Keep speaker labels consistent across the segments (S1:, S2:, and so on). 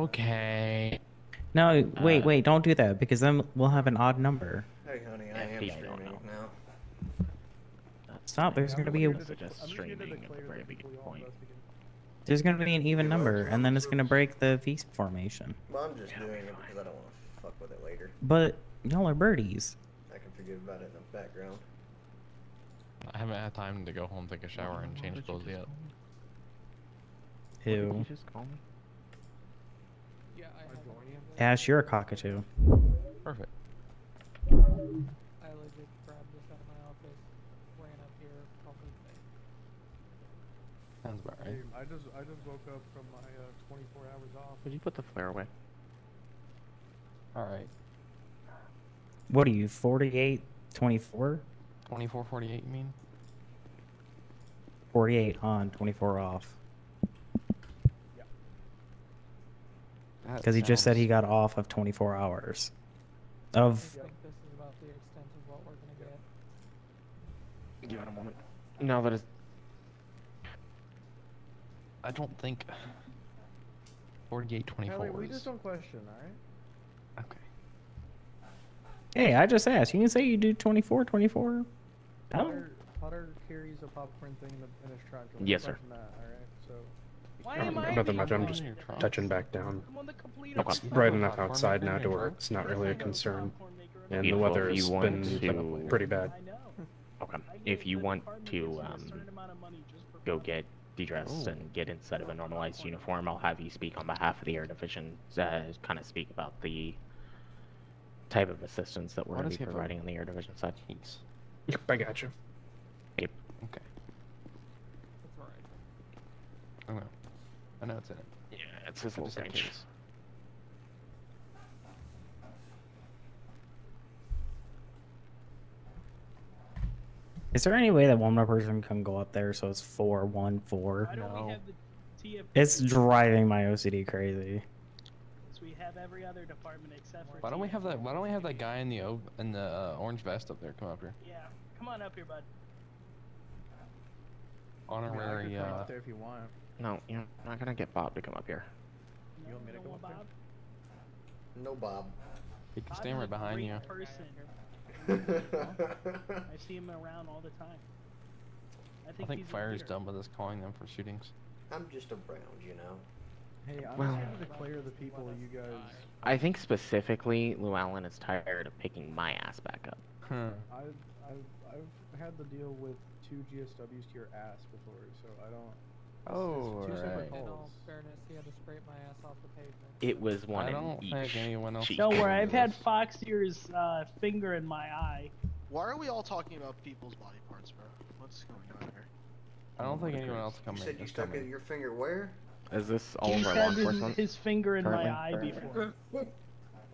S1: Okay.
S2: No, wait, don't do that because then we'll have an odd number.
S3: Hey, honey, I am
S1: FP, I don't
S3: streaming
S1: know.
S3: now.
S2: Stop, there's gonna be a
S1: Streaming at the very beginning point.
S2: there's gonna be an even number, and then it's gonna break the feast formation.
S3: Well, I'm just doing it because I don't want to fuck with it later.
S2: But y'all are birdies.
S3: I can forget about it in the background.
S1: I haven't had time to go home, take a shower, and change clothes yet.
S2: Ew.
S1: Just call me.
S4: Yeah, I have.
S2: Ash, you're a cockatoo.
S1: Perfect.
S4: I legit grabbed this out of my office, ran up here, probably.
S1: Sounds about right.
S5: Hey, I just woke up from my 24 hours off.
S1: Would you put the flare away? Alright.
S2: What are you, 48, 24?
S1: 24, 48, you mean?
S2: 48 on, 24 off. Because he just said he got off of 24 hours.
S4: I
S2: Of,
S4: think this is about the extent of what we're gonna get.
S1: Give it a moment. No, that is... I don't think... 48, 24
S5: Tyler, we
S1: is...
S5: just don't question, alright?
S1: Okay.
S2: hey, I just asked. You didn't say you do 24, 24? Oh.
S5: Potter carries a popcorn thing in his trunk.
S1: Yes, sir.
S5: That, alright? So,
S6: Why am I
S7: Nothing much. I'm
S6: the-
S7: just touching back down.
S6: I'm on the complete
S1: Okay.
S7: It's
S6: opposite.
S7: bright enough outside now to where it's not really a concern. And the
S1: Beautiful.
S7: weather
S1: If
S7: has
S1: you
S7: been
S1: want to-
S7: pretty bad.
S6: I know.
S1: Okay.
S6: I
S1: If
S6: get
S1: you
S6: the
S1: want
S6: department
S1: to
S6: gives me a certain amount of money just for
S1: go
S6: fun.
S1: get de-dressed and get inside of a normalized uniform, I'll have you speak on behalf of the Air Division, kind of speak about the type of assistance that we're going to be providing on the Air Division side. Jeez.
S7: Yep, I got you.
S1: Yep. Okay.
S4: That's alright.
S1: I know. I know it's in it. Yeah, it's his little range.
S2: Is there any way that one more person can go up there so it's 4-1-4?
S6: Why don't
S1: No.
S6: we have the TF?
S2: It's driving my OCD crazy.
S6: We have every other department except for.
S1: Why don't we have that?
S6: TF.
S1: Why don't we have that guy in the orange vest up there come up here?
S6: Yeah, come on up here, bud.
S1: Honorary.
S5: I can come up there if you want.
S1: No, you're not gonna get Bob to come up here.
S5: You want me to
S6: No
S5: go
S6: one,
S5: up there?
S6: Bob?
S3: No, Bob.
S1: He can
S6: Bob's
S1: stand
S6: a
S1: right behind
S6: great
S1: you.
S6: Person. I see him around all the time. I
S1: I
S6: think,
S1: think
S6: he's a
S1: Fire's
S6: leader.
S1: done with us calling them for shootings.
S3: I'm just around, you know.
S5: Hey, I'm
S1: Well-
S5: just gonna declare the people you guys.
S1: I think specifically Llewellyn is tired of picking my ass back up.
S5: I've had to deal with 2 GSWs to your ass before, so I don't.
S1: Oh,
S5: it's two separate
S1: alright.
S4: In all
S5: calls.
S4: fairness, he had to scrape my ass off the pavement.
S1: It was one I in don't each. think anyone else. cheek.
S6: Don't worry, I've had Foxier's finger in my eye.
S8: Why are we all talking about people's body parts, bro? What's going on here?
S1: I don't think anyone else
S3: You
S1: coming.
S3: said you
S1: is
S3: stuck
S1: coming.
S3: your finger where?
S1: Is this all
S6: He's
S1: of our law
S6: had
S1: enforcement?
S6: his finger in my
S1: currently?
S6: eye before.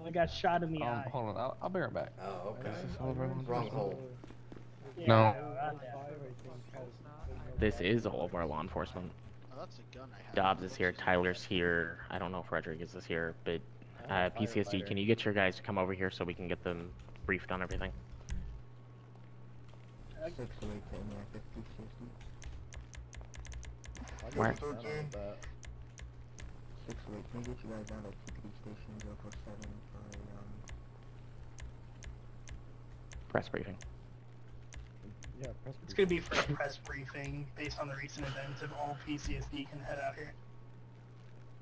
S6: I got shot in the eye.
S1: Hold on, I'll bring it back.
S3: Oh, okay.
S1: Is this all of our law
S3: Wrong
S1: enforcement?
S3: hole.
S6: Yeah,
S1: No.
S6: I got that.
S5: 5, I think, has.
S1: This is all of our law enforcement.
S8: Oh, that's a gun I have.
S1: Dobbs is here, Tyler's here. I don't know if Rodriguez is here, but PCSD, can you get your guys to come over here so we can get them briefed on everything? Where? Press briefing.
S5: Yeah, press
S9: It's gonna be for a press briefing based on the recent events if all PCSD can head out here.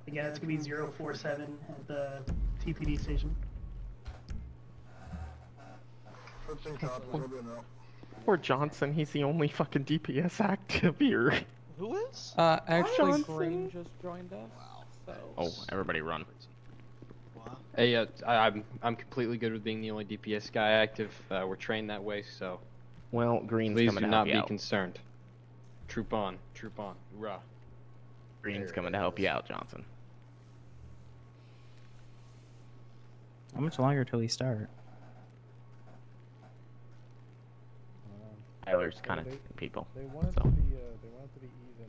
S9: Again, it's gonna be 047 at the TPD station.
S1: Poor Johnson, he's the only fucking DPS active here.
S8: Who is?
S4: Actually,
S1: Johnson?
S4: Green just joined us.
S8: Wow.
S4: So.
S1: Oh, everybody run.
S8: Wow.
S10: Hey, I'm completely good with being the only DPS guy active. We're trained that way, so
S1: Well, Green's
S10: please
S1: coming
S10: do
S1: to
S10: not
S1: help
S10: be
S1: you out.
S10: concerned. Troop on, hoorah!
S1: Green's coming to help you out, Johnson.
S2: How much longer till we start?
S1: Tyler's kind of people.
S5: They want it
S1: So.
S5: to be even,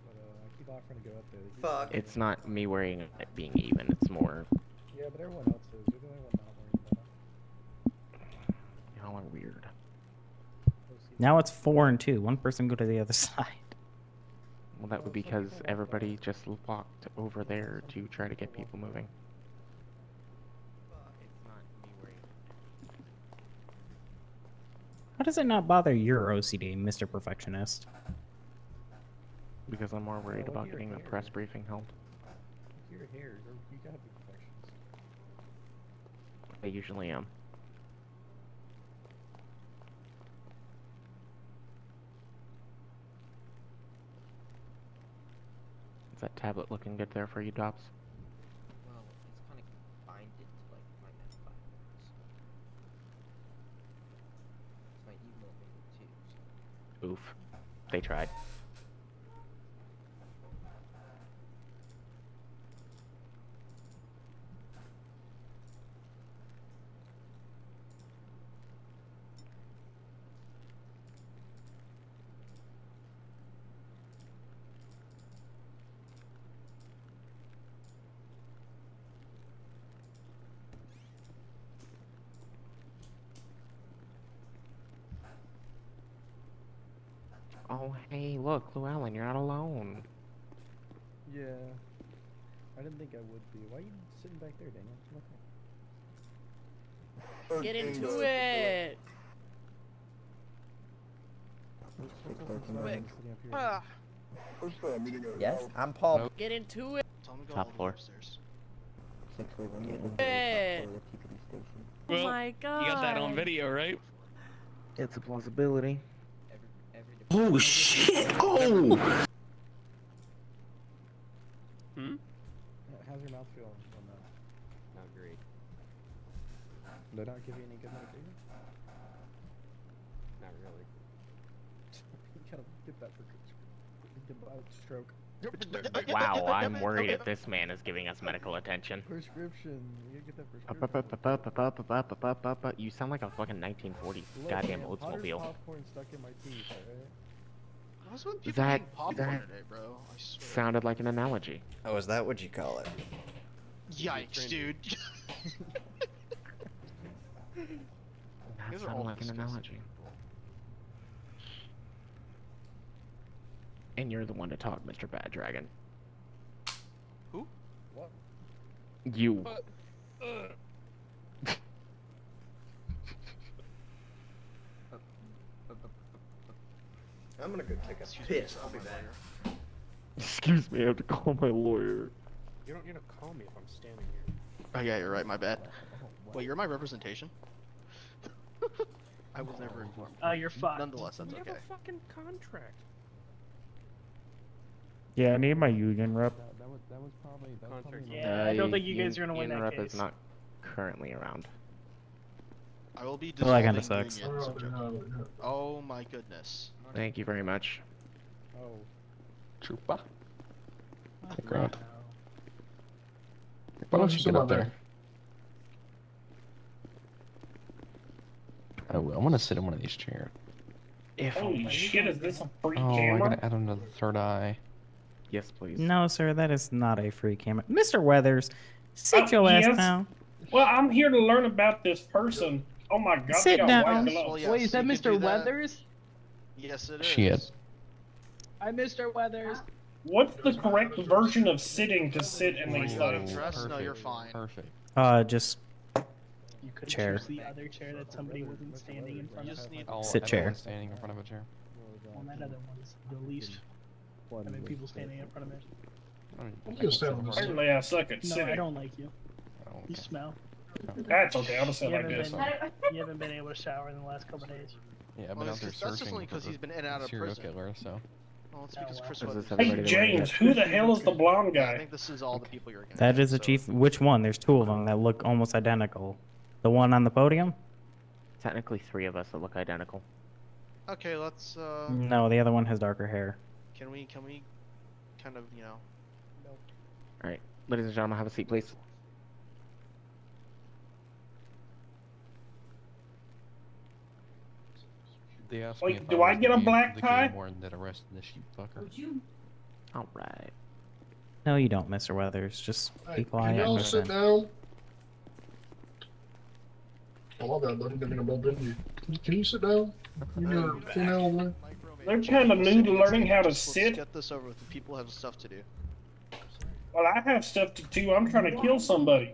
S5: but I keep offering to go up there. They keep
S3: Fuck.
S5: saying-
S1: It's not me worrying about it being even, it's more,
S5: Yeah, but everyone else is. You're the only one not worrying about it.
S1: y'all are weird.
S2: Now it's 4-2. One person go to the other side.
S1: Well, that would be because everybody just walked over there to try to get people moving. It's not me worrying.
S2: How does it not bother your OCD, Mr. Perfectionist?
S1: Because I'm more worried
S5: Well,
S1: about
S5: you're
S1: getting the
S5: here.
S1: press briefing held.
S5: Your hair, you gotta be perfectionist.
S1: I usually am. Is that tablet looking good there for you, Dobbs?
S11: Well, it's kind of binded to like my next 5 minutes. It's my email too. So.
S1: Oof. They tried. Oh, hey, look, Llewellyn, you're not alone.
S5: Yeah. I didn't think I would be. Why are you sitting back there, Daniel? Come up here.
S11: Get into it!
S5: Quick.
S8: Ah,
S11: Yes, I'm Paul. Get into it!
S8: tell him to go
S1: Top
S8: all the way
S1: floor.
S8: upstairs.
S11: Oh my god!
S12: You got that on video, right?
S1: It's a plausibility.
S12: Oh shit! Oh! Hmm?
S5: How's your mouth feel on that?
S10: Not great.
S5: Did I not give you any good medication?
S10: Not really.
S5: You gotta get that for stroke.
S1: Wow, I'm worried if this man is giving us medical attention.
S5: Prescription. You gotta get that prescription.
S1: You sound like a fucking 1940s
S5: Look,
S1: goddamn
S5: man, Potter's
S1: Oldsmobile.
S5: popcorn stuck in my teeth, alright?
S8: What's with people
S1: That-
S8: eating popcorn
S1: that-
S8: today, bro? I swear.
S1: Sounded like an analogy.
S3: Oh, is that what you call it?
S8: Yikes, dude.
S1: That
S8: These are
S1: sounded
S8: all
S1: like an
S8: disgusting.
S1: analogy. And you're the one to talk, Mr. Bad Dragon.
S8: Who?
S5: What?
S1: You.
S3: I'm gonna go take a
S8: Excuse me,
S3: piss. I'll be
S8: my
S3: back.
S8: lawyer.
S1: Excuse me, I have to call my lawyer.
S7: You don't need to call me if I'm standing here.
S8: Oh yeah, you're right. My bad.
S5: What?
S8: Wait, you're my representation. I was never informed.
S6: You're fucked.
S8: Nonetheless, that's
S7: You
S8: okay.
S7: have a fucking contract.
S2: Yeah, I need my union rep.
S5: That was probably
S7: Contract.
S6: Yeah, I don't think you guys are gonna win
S1: Ian
S6: that
S1: Rep
S6: case.
S1: is not currently around.
S8: I will be
S2: Well, that
S8: dissolving
S2: kinda sucks.
S8: union subject. Oh my goodness.
S1: Thank you very much.
S5: Oh.
S12: Troopa.
S6: Oh,
S12: Ground.
S6: no.
S12: Why don't you get up there? I will. I'm gonna sit in one of these chairs.
S1: If
S12: Holy
S5: shit, is this a free
S12: Oh, I gotta add another third eye.
S1: Yes, please.
S2: No, sir, that is not a free camera. Mr. Weathers, sit your ass
S5: yes.
S2: down.
S5: Well, I'm here to learn about this person. Oh my god,
S2: Sit
S5: they got
S2: down.
S5: white gloves.
S8: Well, yes,
S6: Wait, is that
S8: you could
S6: Mr.
S8: do that.
S6: Weathers?
S8: Yes, it is.
S12: Shit.
S6: I'm Mr. Weathers.
S5: What's the correct version of sitting to sit in these
S8: Wanna
S5: things?
S8: dress? No, you're fine.
S12: Perfect.
S2: Just
S6: You could
S2: Chair.
S6: choose the other chair that somebody wasn't standing in front
S8: You
S6: of.
S8: just need.
S2: Sit
S12: I don't
S2: chair.
S12: want standing in front of a chair.
S6: Well, that other one's the least. I mean, people standing in front of it.
S12: I don't-
S5: I'm just Apparently I suck at
S6: No,
S5: sitting.
S6: I don't like you.
S12: Oh,
S6: You
S12: okay.
S6: smell.
S5: That's okay, I'll just sit
S6: You
S5: like
S6: haven't,
S5: this.
S6: you haven't been able to shower in the last couple days.
S12: Yeah, I've
S8: Well,
S12: been out there
S8: that's just
S12: searching
S8: only 'cause
S12: for
S8: he's been in and out of
S12: serial
S8: prison.
S12: killer, so.
S8: Well, it's
S6: Oh,
S8: because
S6: wow.
S8: Chris
S1: Is this
S8: Weathers.
S1: everybody
S5: Hey
S1: that
S5: James,
S1: wanna
S5: who the hell is the blonde
S8: I
S5: guy?
S8: think this is all the people you're against.
S2: that is a
S8: so-
S2: chief. Which one? There's two of them that look almost identical. The one on the podium?
S1: get? Technically, three of us that look identical.
S8: Okay, let's.
S2: No, the other one has darker hair.
S8: Can we kind of, you know?
S1: All right, ladies and gentlemen, have a seat, please.
S12: They asked
S5: Wait,
S12: me if
S5: do I
S12: was
S5: get a
S12: the game-
S5: black
S12: the
S5: tie?
S12: game warden that arrested the sheep fucker.
S1: All right.
S2: No, you don't, Mr. Weathers. Just be quiet.
S1: y'all
S2: and
S1: sit
S2: listen.
S5: down? Oh, my bad, buddy. Didn't mean to bump into you. Can you sit down? You're a female, man.
S6: They're kind of new to learning how to
S8: Let's
S6: sit.
S8: get this over with. People have stuff to do.
S6: Well, I have stuff to do. I'm trying to kill somebody.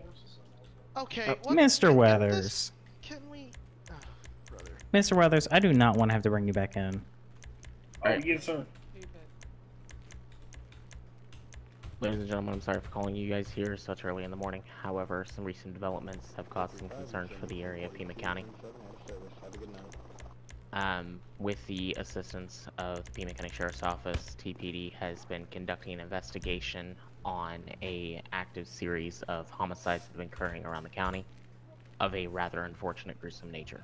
S8: Okay,
S2: Mr. Weathers.
S8: Can we... Oh, brother.
S2: Mr. Weathers, I do not want to have to bring you back in.
S6: Oh, yes, sir.
S1: Ladies and gentlemen, I'm sorry for calling you guys here such early in the morning. However, some recent developments have caused some concerns for the area of Pima County. With the assistance of the Pima County Sheriff's Office, TPD has been conducting an investigation on a active series of homicides that have been occurring around the county of a rather unfortunate, gruesome nature.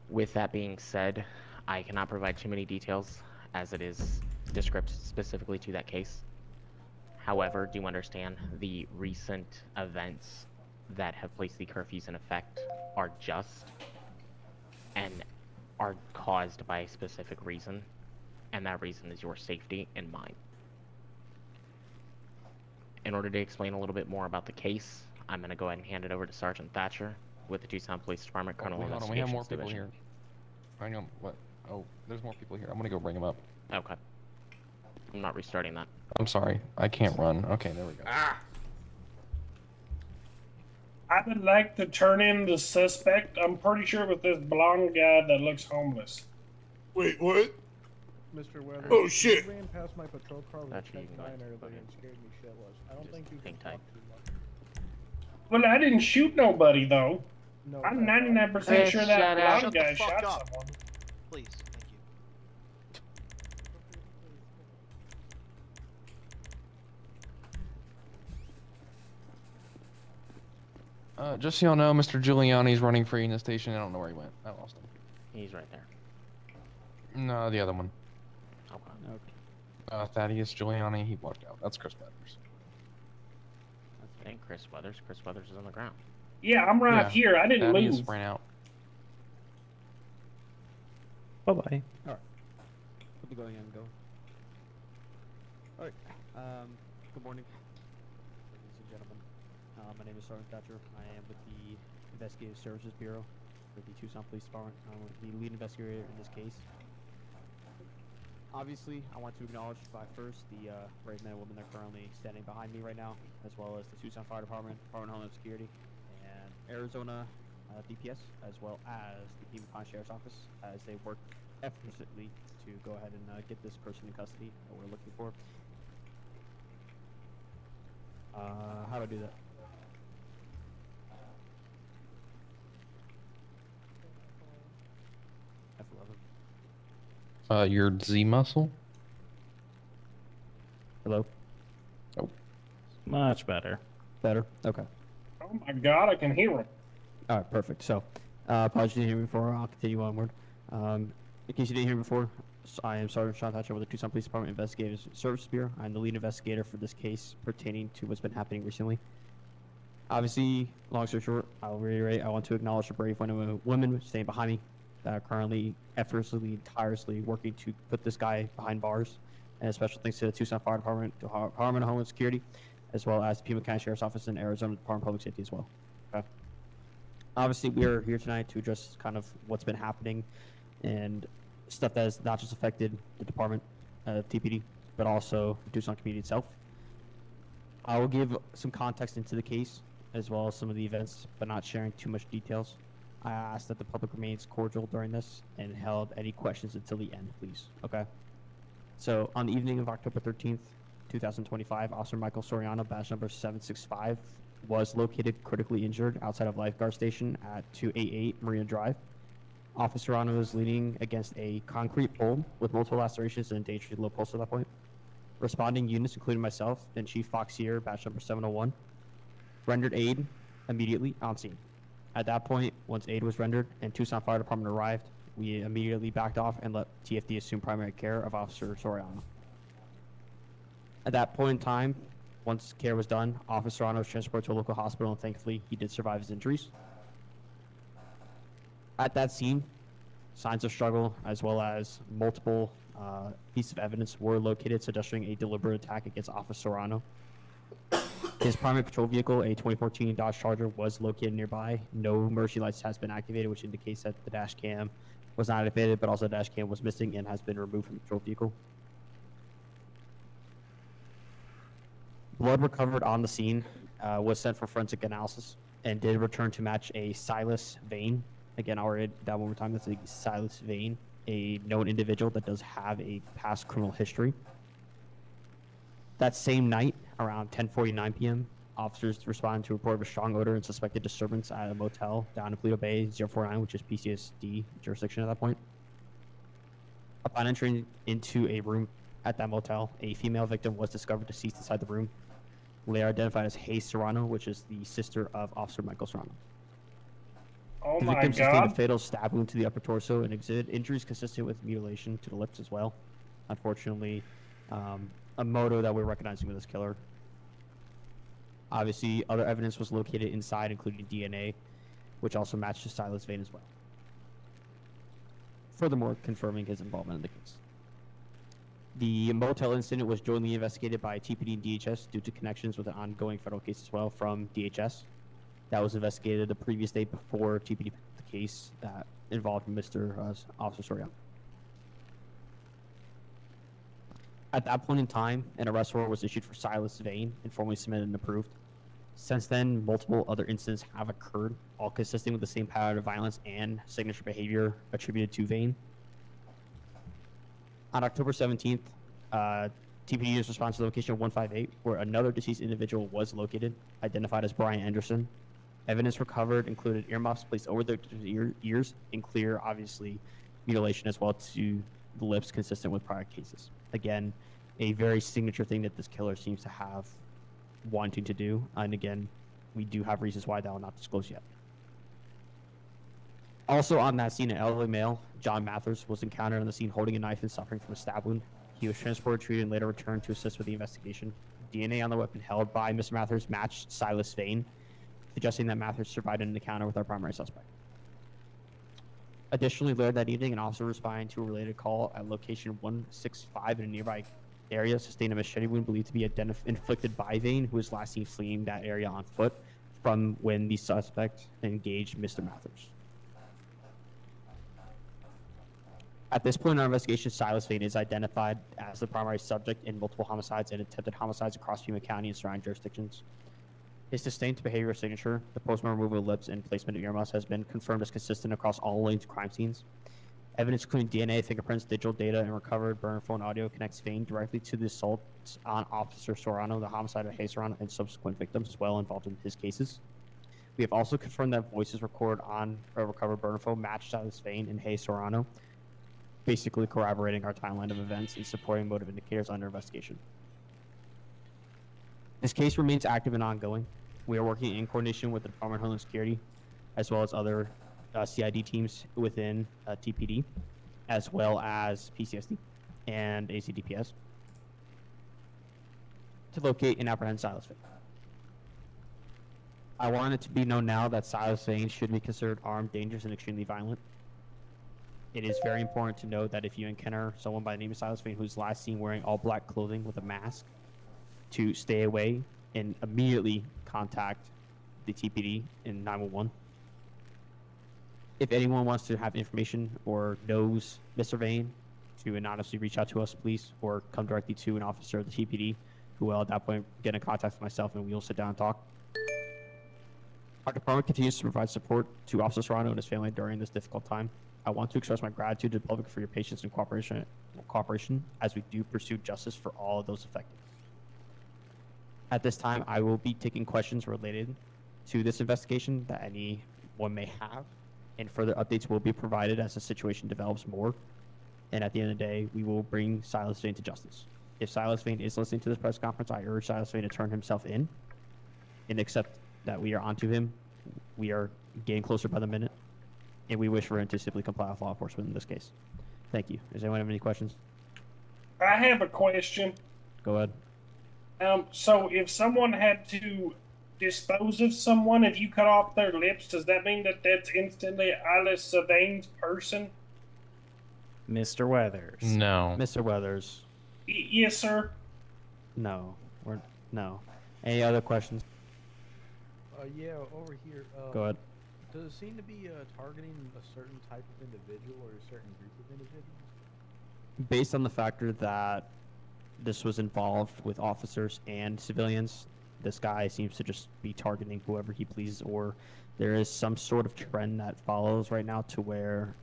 S1: With that being said, I cannot provide too many details as it is descriptive specifically to that case. However, do understand the recent events that have placed the curfews in effect are just and are caused by a specific reason, and that reason is your safety and mine. In order to explain a little bit more about the case, I'm going to go ahead and hand it over to Sergeant Thatcher with the Tucson Police Department Criminal
S12: Wait, hold on,
S1: Investigations
S12: we have more people
S1: Division.
S12: here. I know what? Oh, there's more people here. I'm gonna go bring them up.
S1: Okay. I'm not restarting that.
S12: I'm sorry, I can't run. Okay, there we go.
S6: I would like to turn in the suspect. I'm pretty sure with this blonde guy that looks homeless.
S3: Wait, what?
S5: Mr. Weathers.
S3: Oh, shit.
S5: You ran past my patrol car with a
S1: Actually, you
S5: Tech
S1: can go
S5: 9
S1: ahead.
S5: earlier
S1: Okay.
S5: and scared me shitless. I don't
S1: Just
S5: think you can
S1: hang tight.
S5: talk too much.
S6: Well, I didn't shoot nobody, though.
S5: No,
S6: I'm
S5: that-
S6: 99% sure that
S1: shut up.
S6: blonde
S8: Shut the
S6: guy
S8: fuck
S6: shot
S8: up.
S6: someone.
S8: Please, thank you.
S12: Just so y'all know, Mr. Giuliani's running free in the station. I don't know where he went. I lost him.
S1: He's right there.
S12: No, the other one.
S1: Okay.
S12: Thaddeus Giuliani, he walked out. That's Chris Weathers.
S1: That ain't Chris Weathers. Chris Weathers is on the ground.
S6: Yeah, I'm right
S12: Yeah,
S6: here. I didn't
S12: Thaddeus
S6: move.
S12: ran out.
S2: Bye-bye.
S13: Let me go again. Go. Alright. Good morning, ladies and gentlemen. My name is Sergeant Thatcher. I am with the Investigative Services Bureau for the Tucson Police Department. I'm the lead investigator in this case. Obviously, I want to acknowledge first the brave men and women that are currently standing behind me right now, as well as the Tucson Fire Department, Department of Homeland Security, and Arizona DPS, as well as the Pima County Sheriff's Office, as they work effortlessly to go ahead and get this person in custody that we're looking for. How do I do that? F11.
S12: Your Z muscle?
S13: Hello?
S12: Oh.
S2: Much better.
S13: Better? Okay.
S6: Oh my god, I can hear him.
S13: Alright, perfect. So, apologies you didn't hear me before. I'll continue onward. In case you didn't hear me before, I am Sergeant Sean Thatcher with the Tucson Police Department Investigative Services Bureau. I'm the lead investigator for this case pertaining to what's been happening recently. Obviously, long story short, I'll reiterate, I want to acknowledge the brave women staying behind me that are currently effortlessly, tirelessly working to put this guy behind bars. And special thanks to the Tucson Fire Department, the Department of Homeland Security, as well as the Pima County Sheriff's Office and Arizona Department of Public Safety as well. Okay. Obviously, we are here tonight to address kind of what's been happening and stuff that has not just affected the department of TPD, but also the Tucson community itself. I will give some context into the case, as well as some of the events, but not sharing too much details. I ask that the public remains cordial during this and held any questions until the end, please. Okay? So, on the evening of October 13th, 2025, Officer Michael Soriano, badge number 765, was located critically injured outside of Lifeguard Station at 288 Marina Drive. Officer Soriano was leaning against a concrete pole with multiple lacerations and a dangerously low pulse at that point. Responding units, including myself and Chief Foxier, badge number 701, rendered aid immediately on scene. At that point, once aid was rendered and Tucson Fire Department arrived, we immediately backed off and let TFD assume primary care of Officer Soriano. At that point in time, once care was done, Officer Soriano was transported to a local hospital, and thankfully, he did survive his injuries. At that scene, signs of struggle, as well as multiple pieces of evidence were located suggesting a deliberate attack against Officer Soriano. His primary patrol vehicle, a 2014 Dodge Charger, was located nearby. No emergency lights has been activated, which indicates that the dash cam was not activated, but also the dash cam was missing and has been removed from the patrol vehicle. Blood recovered on the scene was sent for forensic analysis and did return to match a Silas Vane. Again, I'll read that one more time. That's a Silas Vane, a known individual that does have a past criminal history. That same night, around 10:49 p.m., officers responded to a report of a strong odor and suspected disturbance at a motel down in Paleto Bay 049, which is PCSD jurisdiction at that point. Upon entering into a room at that motel, a female victim was discovered deceased inside the room. They are identified as Hayes Serrano, which is the sister of Officer Michael Serrano.
S6: Oh
S13: The
S6: my
S13: victim sustained a
S6: god.
S13: fatal stab wound to the upper torso and exhibited injuries consistent with mutilation to the lips as well. Unfortunately, a motive that we're recognizing with this killer. Obviously, other evidence was located inside, including DNA, which also matched to Silas Vane as well. Furthermore, confirming his involvement in the case. The motel incident was jointly investigated by TPD and DHS due to connections with an ongoing federal case as well from DHS. That was investigated the previous day before TPD picked the case that involved Mr. Officer Soriano. At that point in time, an arrest warrant was issued for Silas Vane and formally submitted and approved. Since then, multiple other incidents have occurred, all consisting with the same pattern of violence and signature behavior attributed to Vane. On October 17th, TPD units responded to location 158, where another deceased individual was located, identified as Brian Anderson. Evidence recovered included earmuffs placed over the ears and clear, obviously, mutilation as well to the lips consistent with prior cases. Again, a very signature thing that this killer seems to have wanting to do. And again, we do have reasons why that will not disclose yet. Also on that scene, an elderly male, John Mathers, was encountered on the scene holding a knife and suffering from a stab wound. He was transported, treated, and later returned to assist with the investigation. DNA on the weapon held by Mr. Mathers matched Silas Vane, suggesting that Mathers survived an encounter with our primary suspect. Additionally, later that evening, an officer responding to a related call at location 165 in a nearby area sustained a machete wound believed to be inflicted by Vane, who was last seen fleeing that area on foot from when the suspect engaged Mr. Mathers. At this point in our investigation, Silas Vane is identified as the primary subject in multiple homicides and attempted homicides across Pima County and surrounding jurisdictions. His sustained behavior signature, the postmortem removal of lips and placement of earmuffs, has been confirmed as consistent across all linked crime scenes. Evidence including DNA, fingerprints, digital data, and recovered burner phone audio connects Vane directly to the assaults on Officer Serrano, the homicide of Hayes Serrano, and subsequent victims as well involved in his cases. We have also confirmed that voices recorded on a recovered burner phone matched Silas Vane and Hayes Serrano, basically corroborating our timeline of events and supporting motive indicators under investigation. This case remains active and ongoing. We are working in coordination with the Department of Homeland Security, as well as other CID teams within TPD, as well as PCSD and ACDPS, to locate and apprehend Silas Vane. I want it to be known now that Silas Vane should be considered armed, dangerous, and extremely violent. It is very important to note that if you encounter someone by the name of Silas Vane who's last seen wearing all black clothing with a mask, to stay away and immediately contact the TPD in 911. If anyone wants to have information or knows Mr. Vane, to anonymously reach out to us, please, or come directly to an officer of the TPD, who will at that point get in contact with myself and we'll sit down and talk. Our department continues to provide support to Officer Serrano and his family during this difficult time. I want to express my gratitude to the public for your patience and cooperation as we do pursue justice for all of those affected. At this time, I will be taking questions related to this investigation that anyone may have, and further updates will be provided as the situation develops more. And at the end of the day, we will bring Silas Vane to justice. If Silas Vane is listening to this press conference, I urge Silas Vane to turn himself in and accept that we are onto him. We are getting closer by the minute, and we wish for him to simply comply with law enforcement in this case. Thank you. Does anyone have any questions?
S6: I have a question.
S13: Go ahead.
S6: So if someone had to dispose of someone, if you cut off their lips, does that mean that that's instantly Alice Vane's person?
S2: Mr. Weathers.
S12: No.
S13: Mr. Weathers.
S6: Yes, sir.
S13: No. No. Any other questions?
S5: Yeah, over here.
S13: Go ahead.
S5: Does it seem to be targeting a certain type of individual or a certain group of individuals?
S13: Based on the factor that this was involved with officers and civilians, this guy seems to just be targeting whoever he pleases, or there is some sort of trend that follows right now to where,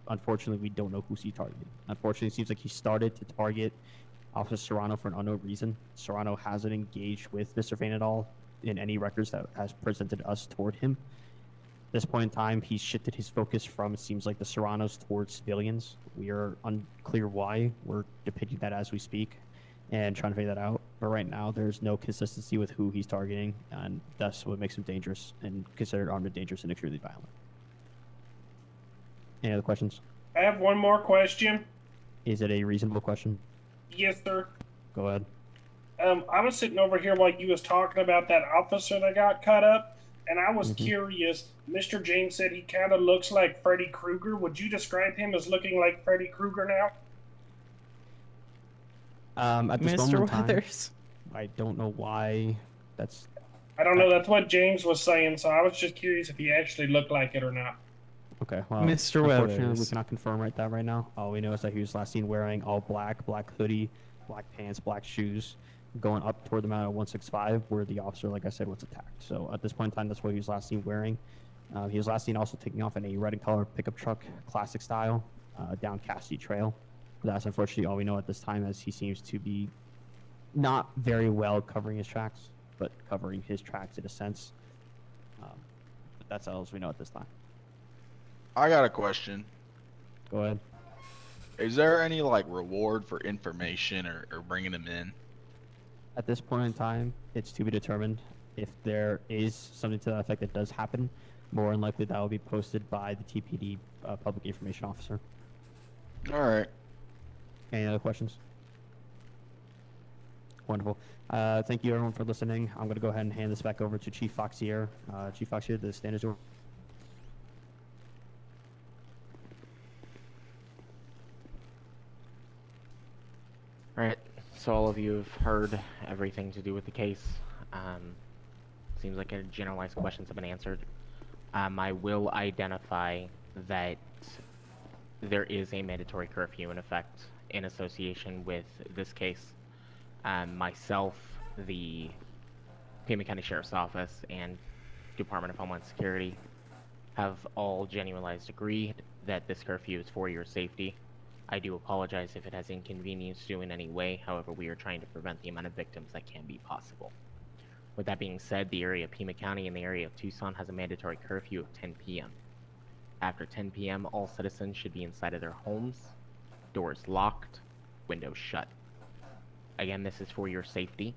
S13: unfortunately, we don't know who's he targeting. Unfortunately, it seems like he started to target Officer Serrano for an unknown reason. Serrano hasn't engaged with Mr. Vane at all in any records that has presented us toward him. At this point in time, he's shifted his focus from, it seems like, the Serranos towards civilians. We are unclear why. We're depicting that as we speak and trying to figure that out. But right now, there's no consistency with who he's targeting, and that's what makes him dangerous and considered armed and dangerous and extremely violent. Any other questions?
S6: I have one more question.
S13: Is it a reasonable question?
S6: Yes, sir.
S13: Go ahead.
S6: I was sitting over here while you was talking about that officer that got cut up, and I was curious. Mr. James said he kind of looks like Freddy Krueger. Would you describe him as looking like Freddy Krueger now?
S13: At this
S2: Mr.
S13: moment in time,
S2: Weathers.
S13: I don't know why that's...
S6: I don't know. That's what James was saying, so I was just curious if he actually looked like it or not.
S13: Okay, well,
S2: Mr.
S13: unfortunately, we
S2: Weathers.
S13: cannot confirm that right now. All we know is that he was last seen wearing all black, black hoodie, black pants, black shoes, going up toward the mountain at 165, where the officer, like I said, was attacked. So at this point in time, that's what he was last seen wearing. He was last seen also taking off in a red and color pickup truck, classic style, down Cassidy Trail. But that's unfortunately all we know at this time, as he seems to be not very well covering his tracks, but covering his tracks in a sense. But that's all we know at this time.
S14: I got a question.
S13: Go ahead.
S14: Is there any like reward for information or bringing them in?
S13: At this point in time, it's to be determined. If there is something to that effect that does happen, more than likely that will be posted by the TPD public information officer.
S14: All right.
S13: Any other questions? Wonderful. Thank you everyone for listening. I'm going to go ahead and hand this back over to Chief Foxier. Chief Foxier, the stand is yours.
S1: Alright, so all of you have heard everything to do with the case. Seems like generalized questions have been answered. I will identify that there is a mandatory curfew in effect in association with this case. Myself, the Pima County Sheriff's Office, and Department of Homeland Security have all genuinely agreed that this curfew is for your safety. I do apologize if it has inconvenienced you in any way. However, we are trying to prevent the amount of victims that can be possible. With that being said, the area of Pima County and the area of Tucson has a mandatory curfew of 10 p.m. After 10 p.m., all citizens should be inside of their homes, doors locked, windows shut. Again, this is for your safety.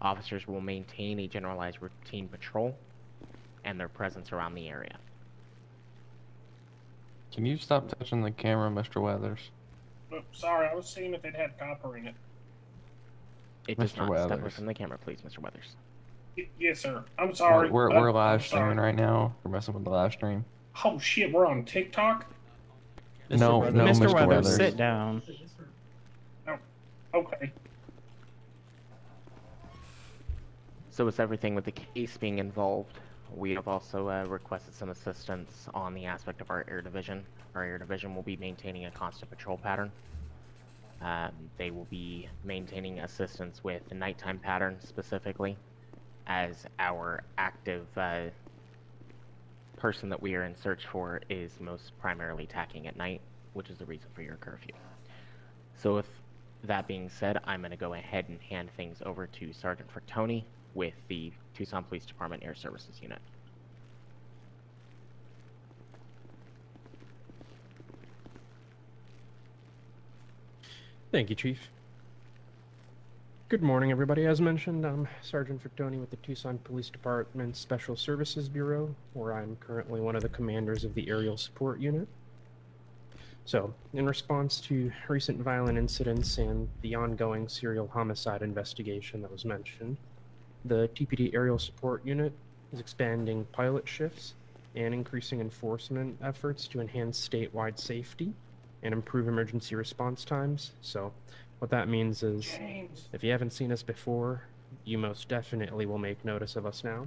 S1: Officers will maintain a generalized routine patrol and their presence around the area.
S12: Can you stop touching the camera, Mr. Weathers?
S6: Oh, sorry, I was seeing if it had copper in it.
S1: It does
S12: Mr.
S1: not. Step away
S12: Weathers.
S1: from the camera, please, Mr. Weathers.
S6: Yes, sir. I'm sorry.
S12: We're
S6: I'm
S12: live
S6: sorry.
S12: streaming right now. We're messing with the live stream.
S6: Oh shit, we're on TikTok?
S12: No,
S2: Mr.
S12: Mr.
S2: Weathers, sit down.
S6: Oh, okay.
S1: So with everything with the case being involved, we have also requested some assistance on the aspect of our air division. Our air division will be maintaining a constant patrol pattern. They will be maintaining assistance with the nighttime pattern specifically, as our active person that we are in search for is most primarily attacking at night, which is the reason for your curfew. So with that being said, I'm going to go ahead and hand things over to Sergeant Frattoni with the Tucson Police Department Air Services Unit.
S7: Thank you, Chief. Good morning, everybody. As mentioned, I'm Sergeant Frattoni with the Tucson Police Department Special Services Bureau, where I'm currently one of the commanders of the Aerial Support Unit. So, in response to recent violent incidents and the ongoing serial homicide investigation that was mentioned, the TPD Aerial Support Unit is expanding pilot shifts and increasing enforcement efforts to enhance statewide safety and improve emergency response times. So what that means is,
S6: James.
S7: if you haven't seen us before, you most definitely will make notice of us now.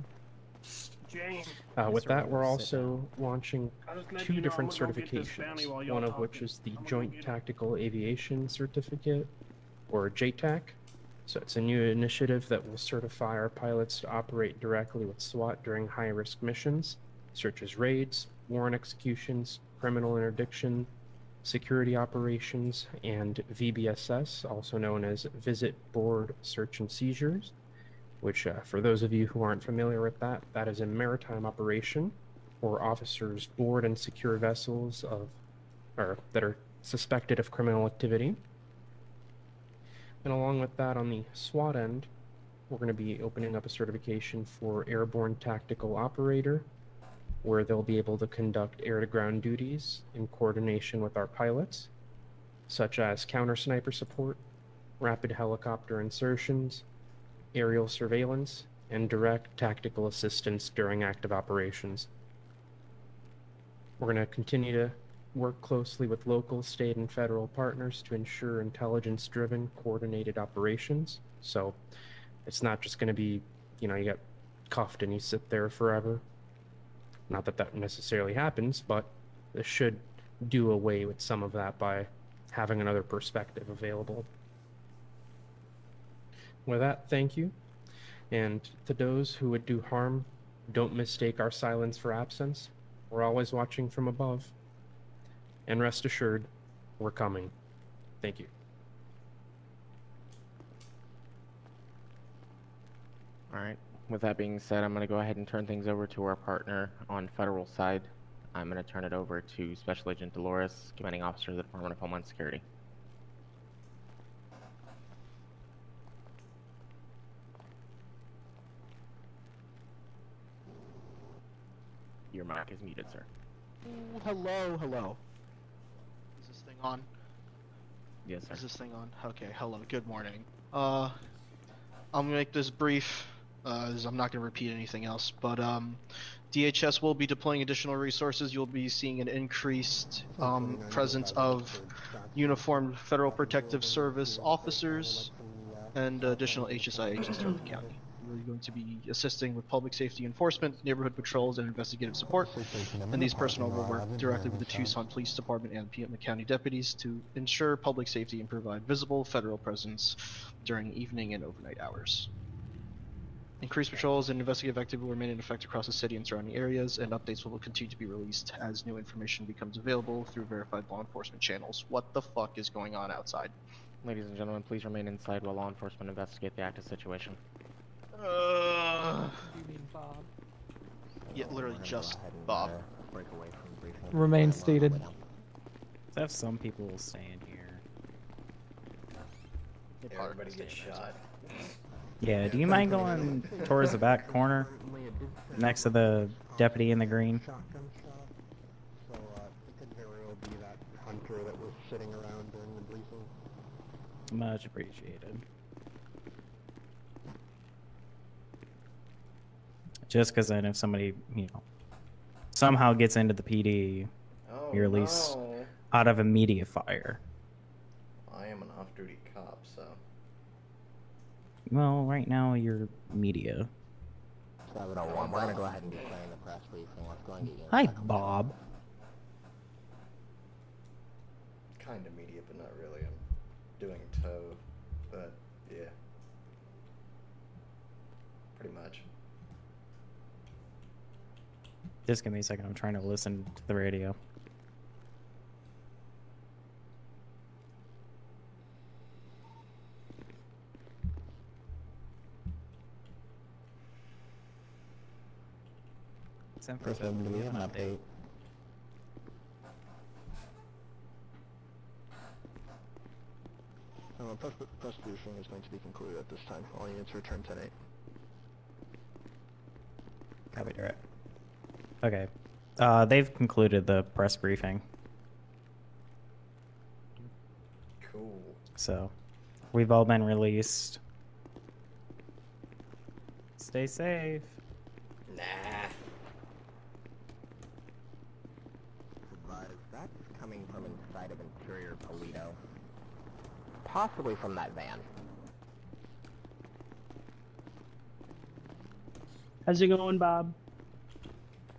S9: James.
S7: With that, we're
S2: Sit
S7: also launching
S9: I'll just let
S7: 2
S9: you know
S7: different
S9: I'm gonna go get this bounty
S7: certifications,
S9: while y'all
S7: one of which
S9: talking.
S7: is the
S9: I'm gonna go
S7: Joint
S9: get it.
S7: Tactical Aviation Certificate, or JTAC. So it's a new initiative that will certify our pilots to operate directly with SWAT during high-risk missions, such as raids, warrant executions, criminal interdiction, security operations, and VBSS, also known as Visit, Board, Search, and Seizures, which, for those of you who aren't familiar with that, that is a maritime operation where officers board and secure vessels that are suspected of criminal activity. And along with that, on the SWAT end, we're going to be opening up a certification for Airborne Tactical Operator, where they'll be able to conduct air-to-ground duties in coordination with our pilots, such as counter-sniper support, rapid helicopter insertions, aerial surveillance, and direct tactical assistance during active operations. We're going to continue to work closely with local, state, and federal partners to ensure intelligence-driven, coordinated operations. So it's not just going to be, you get cuffed and you sit there forever. Not that that necessarily happens, but this should do away with some of that by having another perspective available. With that, thank you. And to those who would do harm, don't mistake our silence for absence. We're always watching from above. And rest assured, we're coming. Thank you.
S1: All right. With that being said, I'm going to go ahead and turn things over to our partner on federal side. I'm going to turn it over to Special Agent Dolores, Commanding Officer of the Department of Homeland Security. Your mic is muted, sir.
S8: Ooh, hello. Is this thing on?
S1: Yes, sir.
S8: Is this thing on? Okay, hello, good morning. I'm gonna make this brief, as I'm not gonna repeat anything else, but, DHS will be deploying additional resources. You'll be seeing an increased, presence of uniformed Federal Protective Service officers and additional HSI agents throughout the county. We're going to be assisting with public safety enforcement, neighborhood patrols, and investigative support. And these personnel will work directly with the Tucson Police Department and Piedmont County deputies to ensure public safety and provide visible federal presence during evening and overnight hours. Increased patrols and investigative activity will remain in effect across the city and surrounding areas, and updates will continue to be released as new information becomes available through verified law enforcement channels. What the fuck is going on outside?
S1: Ladies and gentlemen, please remain inside while law enforcement investigate the active situation.
S4: You mean Bob?
S8: Yeah, literally just Bob.
S4: Remain seated.
S2: Let's have some people staying here.
S3: Everybody gets shot.
S2: Yeah, do you mind going towards the back corner? Next to the deputy in the green?
S5: So, it could very well be that hunter that was sitting around during the briefing.
S2: Much appreciated. Just because then if somebody, somehow gets into the PD,
S3: Oh,
S2: you're at least
S3: no.
S2: out of immediate fire.
S3: I am an off-duty cop, so.
S2: Well, right now you're media.
S5: 701. We're gonna go ahead and declare the press briefing. Let's go and get you.
S2: Hi, Bob.
S3: Kind of media, but not really. I'm doing tow, but yeah. Pretty much.
S2: Just give me a second. I'm trying to listen to the radio. Send for some do we have an update?
S5: Press briefing is going to be concluded at this time. All units return 10-8.
S2: Copy, direct. Okay. They've concluded the press briefing.
S3: Cool.
S2: So, we've all been released. Stay safe.
S3: Nah.
S5: That's coming from inside of Interior Polito. Possibly from that van.
S9: How's it going, Bob?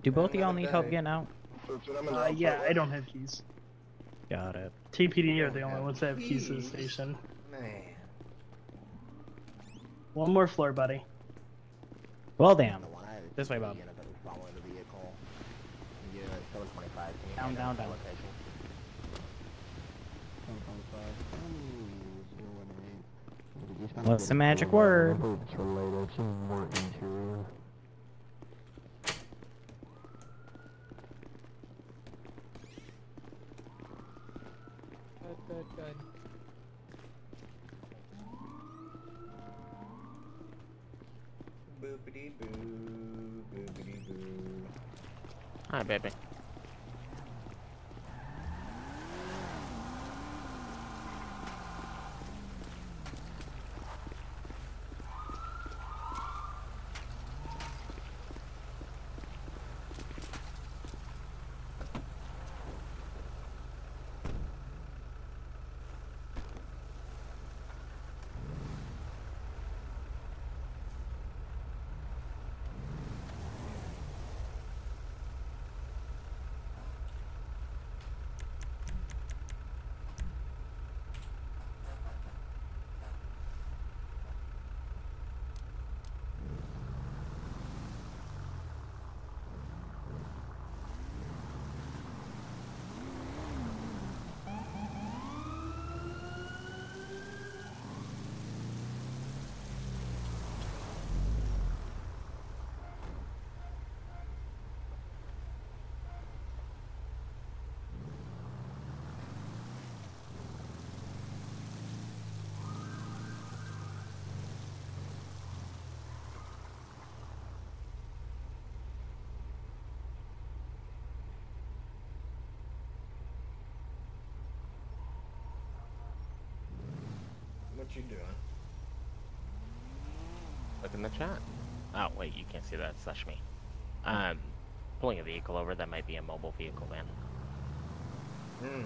S2: Do both of y'all need help getting out?
S9: Yeah, I don't have keys.
S2: Got it.
S9: TPD are the only ones that have keys to the station.
S3: Man.
S9: One more floor, buddy.
S2: Well, damn. This way, Bob. Down, down, down. What's the magic word?
S4: Good.
S3: Boopity boo, boopity boo.
S1: Hi, baby.
S3: What you doing?
S1: Look in the chat. Oh, wait, you can't see that. Slash me. Pulling a vehicle over. That might be a mobile vehicle van.
S3: Hmm.